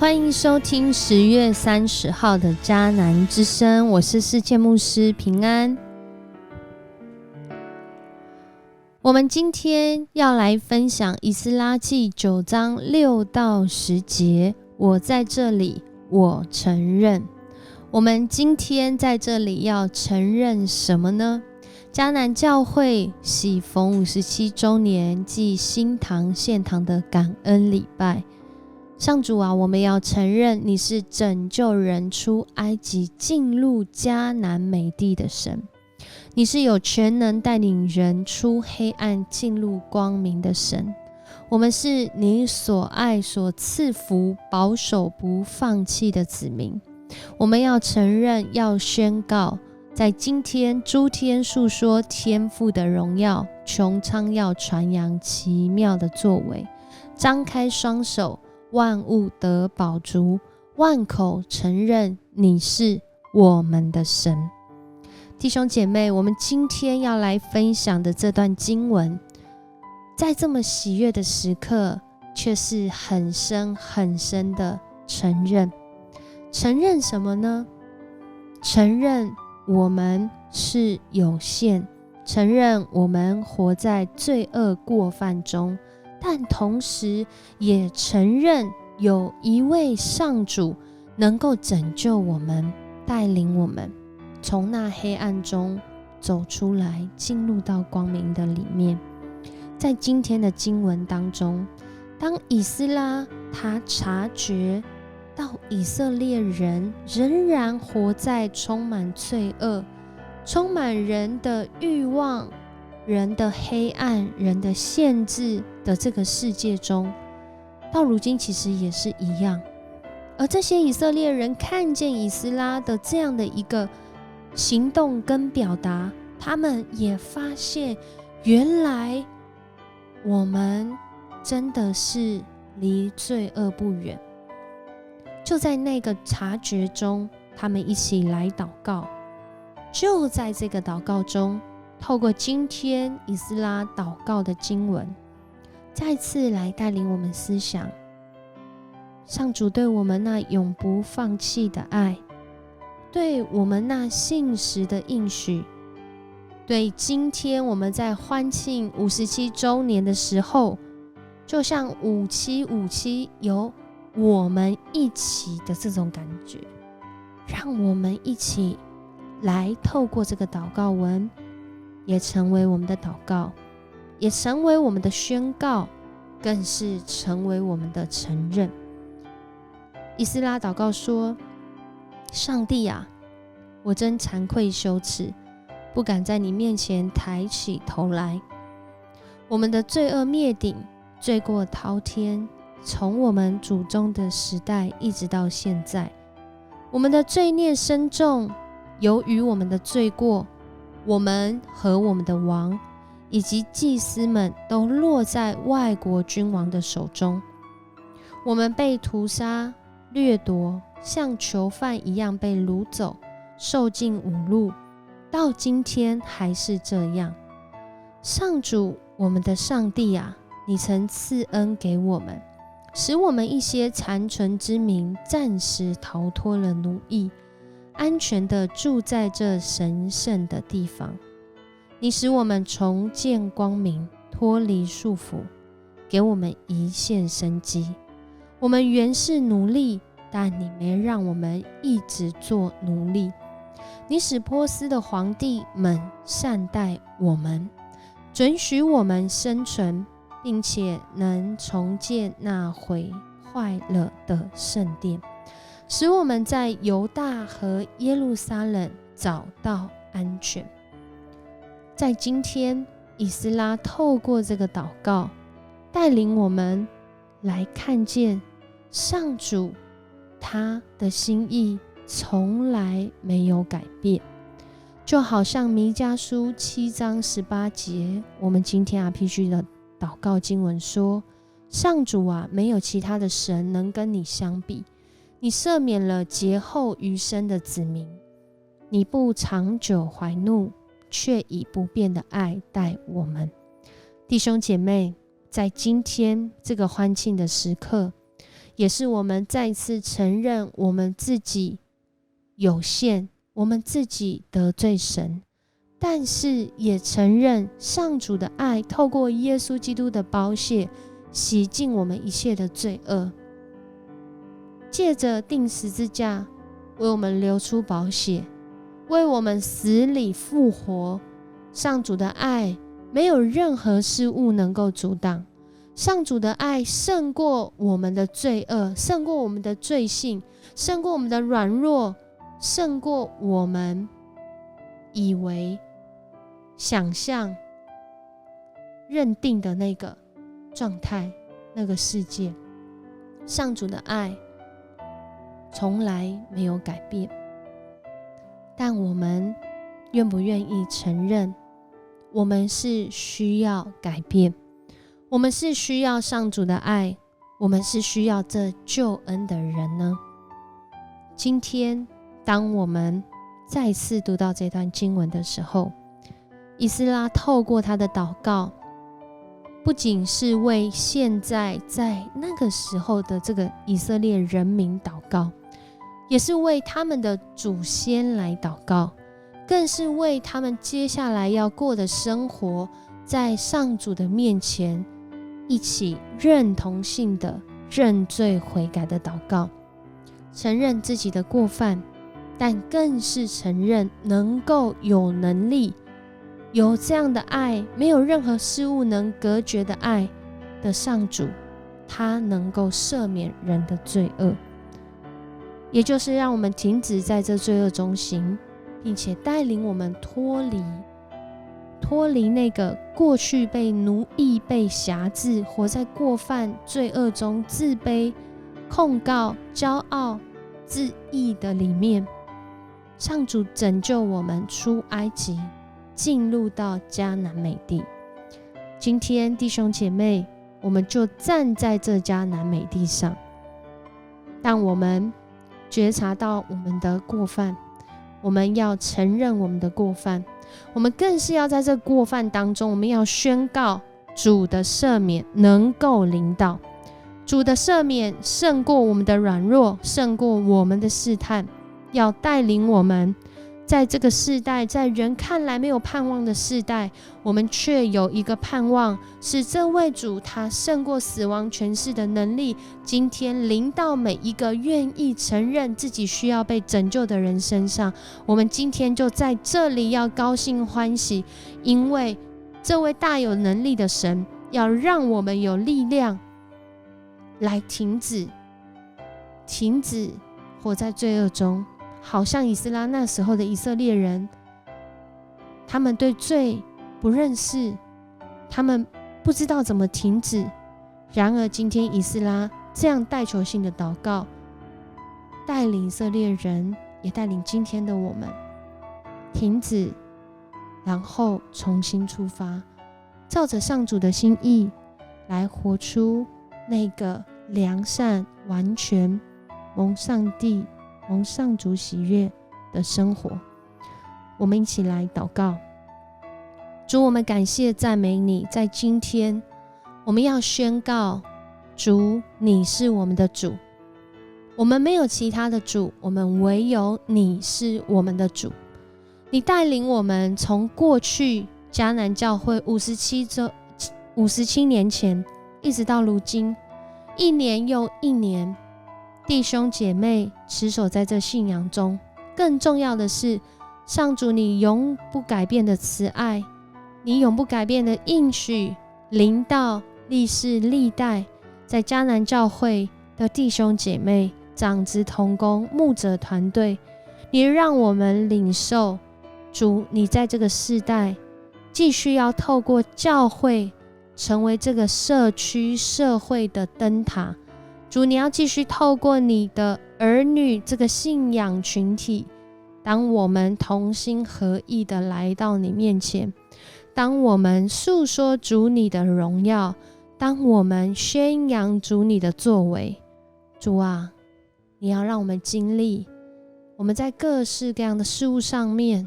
欢迎收听10月30号的迦南之声，我是世界牧师平安。我们今天要来分享以斯拉记9章6到10节，我在这里，我承认。我们今天在这里要承认什么呢？迦南教会喜逢57周年暨新堂献堂的感恩礼拜。上主啊，我们要承认你是拯救人出埃及进入迦南美地的神，你是有全能带领人出黑暗进入光明的神。我们是你所爱所赐福保守不放弃的子民。我们要承认，要宣告，在今天诸天述说天父的荣耀，穹苍要传扬奇妙的作为。张开双手，万物得饱足，万口承认你是我们的神。弟兄姐妹，我们今天要来分享的这段经文，在这么喜悦的时刻，却是很深很深的承认。承认什么呢？承认我们是有限，承认我们活在罪恶过犯中，但同时也承认有一位上主能够拯救我们，带领我们从那黑暗中走出来，进入到光明的里面。在今天的经文当中，当以斯拉他察觉到以色列人仍然活在充满罪恶、充满人的欲望、人的黑暗、人的限制的这个世界中，到如今其实也是一样。而这些以色列人看见以斯拉的这样的一个行动跟表达，他们也发现原来我们真的是离罪恶不远。就在那个察觉中，他们一起来祷告。就在这个祷告中，透过今天以斯拉祷告的经文，再次来带领我们思想上主对我们那永不放弃的爱，对我们那信实的应许，对今天我们在欢庆57周年的时候，就像5757有我们一起的这种感觉，让我们一起来透过这个祷告文，也成为我们的祷告，也成为我们的宣告，更是成为我们的承认。以斯拉祷告说：上帝啊，我真惭愧羞耻，不敢在你面前抬起头来。我们的罪恶灭顶，罪过滔天，从我们祖宗的时代一直到现在，我们的罪孽深重，由于我们的罪过，我们和我们的王以及祭司们都落在外国君王的手中。我们被屠杀、掠夺，像囚犯一样被掳走，受尽侮辱，到今天还是这样。上主，我们的上帝啊，你曾赐恩给我们，使我们一些残存之民暂时逃脱了奴役，安全地住在这神圣的地方。你使我们重见光明，脱离束缚，给我们一线生机。我们原是奴隶，但你没让我们一直做奴隶。你使波斯的皇帝们善待我们，准许我们生存，并且能重建那毁坏了的圣殿，使我们在犹大和耶路撒冷找到安全。在今天，以斯拉透过这个祷告，带领我们来看见上主他的心意从来没有改变。就好像弥迦书7章18节，我们今天 RPG 的祷告经文说：上主啊，没有其他的神能跟你相比，你赦免了劫后余生的子民，你不长久怀怒，却以不变的爱待我们。弟兄姐妹，在今天这个欢庆的时刻，也是我们再次承认我们自己有限，我们自己得罪神，但是也承认上主的爱透过耶稣基督的宝血洗净我们一切的罪恶，借着钉十字架为我们流出宝血，为我们死里复活。上主的爱没有任何事物能够阻挡，上主的爱胜过我们的罪恶，胜过我们的罪性，胜过我们的软弱，胜过我们以为、想象、认定的那个状态，那个世界。上主的爱从来没有改变，但我们愿不愿意承认我们是需要改变，我们是需要上主的爱，我们是需要这救恩的人呢？今天当我们再次读到这段经文的时候，以斯拉透过他的祷告，不仅是为现在在那个时候的这个以色列人民祷告，也是为他们的祖先来祷告，更是为他们接下来要过的生活，在上主的面前一起认同性的认罪悔改的祷告，承认自己的过犯，但更是承认能够有能力，有这样的爱，没有任何事物能隔绝的爱的上主，他能够赦免人的罪恶，也就是让我们停止在这罪恶中行，并且带领我们脱离那个过去被奴役、被辖制，活在过犯罪恶中自卑、控告、骄傲、自义的里面。上主拯救我们出埃及，进入到迦南美地。今天弟兄姐妹，我们就站在这迦南美地上，当我们觉察到我们的过犯，我们要承认我们的过犯，我们更是要在这过犯当中，我们要宣告主的赦免能够临到，主的赦免胜过我们的软弱，胜过我们的试探，要带领我们在这个世代，在人看来没有盼望的世代，我们却有一个盼望，是这位主他胜过死亡权势的能力，今天临到每一个愿意承认自己需要被拯救的人身上。我们今天就在这里要高兴欢喜，因为这位大有能力的神要让我们有力量来停止活在罪恶中。好像以斯拉那时候的以色列人，他们对罪不认识，他们不知道怎么停止。然而今天以斯拉这样带球性的祷告，带领以色列人，也带领今天的我们停止，然后重新出发，照着上主的心意来活出那个良善、完全、蒙上主喜悦的生活。我们一起来祷告。主，我们感谢赞美你，在今天我们要宣告，主，你是我们的主，我们没有其他的主，我们唯有你是我们的主。你带领我们从过去迦南教会57年前一直到如今，一年又一年，弟兄姐妹持守在这信仰中。更重要的是，上主你永不改变的慈爱，你永不改变的应许临到历世历代，在迦南教会的弟兄姐妹、长子同工、牧者团队，你让我们领受，主你在这个世代继续要透过教会成为这个社区社会的灯塔。主，你要继续透过你的儿女这个信仰群体，当我们同心合意的来到你面前，当我们诉说主你的荣耀，当我们宣扬主你的作为，主啊，你要让我们经历，我们在各式各样的事物上面，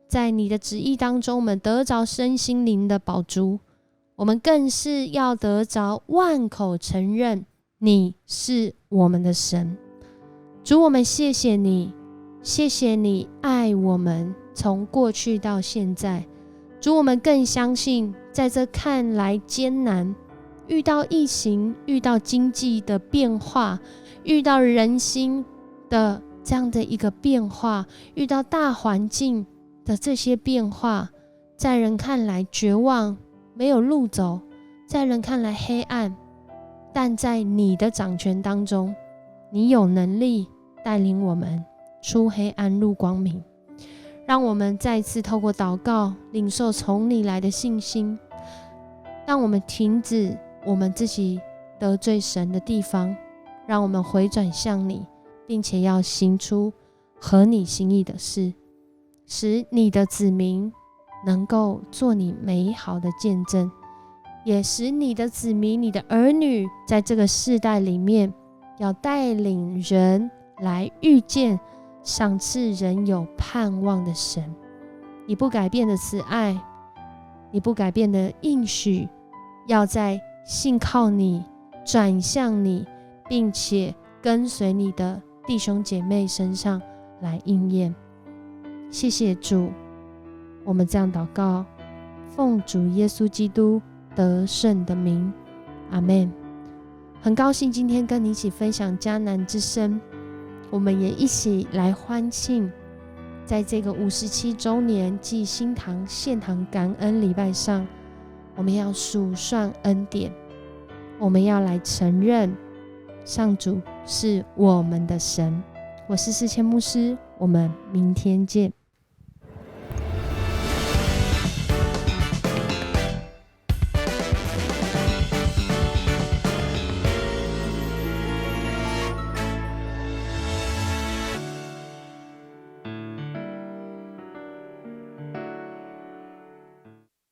在你的旨意当中，我们得着身心灵的饱足，我们更是要得着万口承认你是我们的神。主，我们谢谢你，谢谢你爱我们，从过去到现在。主，我们更相信，在这看来艰难，遇到疫情，遇到经济的变化，遇到人心的这样的一个变化，遇到大环境的这些变化，在人看来绝望，没有路走，在人看来黑暗，但在你的掌权当中，你有能力带领我们出黑暗入光明。让我们再次透过祷告领受从你来的信心，让我们停止我们自己得罪神的地方，让我们回转向你，并且要行出合你心意的事，使你的子民能够做你美好的见证，也使你的子民，你的儿女在这个世代里面，要带领人来遇见赏赐人有盼望的神。你不改变的慈爱，你不改变的应许，要在信靠你，转向你，并且跟随你的弟兄姐妹身上来应验。谢谢主，我们这样祷告，奉主耶稣基督得胜的名，阿们。很高兴今天跟你一起分享迦南之声，我们也一起来欢庆，在这个57周年暨新堂献堂感恩礼拜上，我们要数算恩典，我们要来承认上主是我们的神。我是世谦牧师，我们明天见。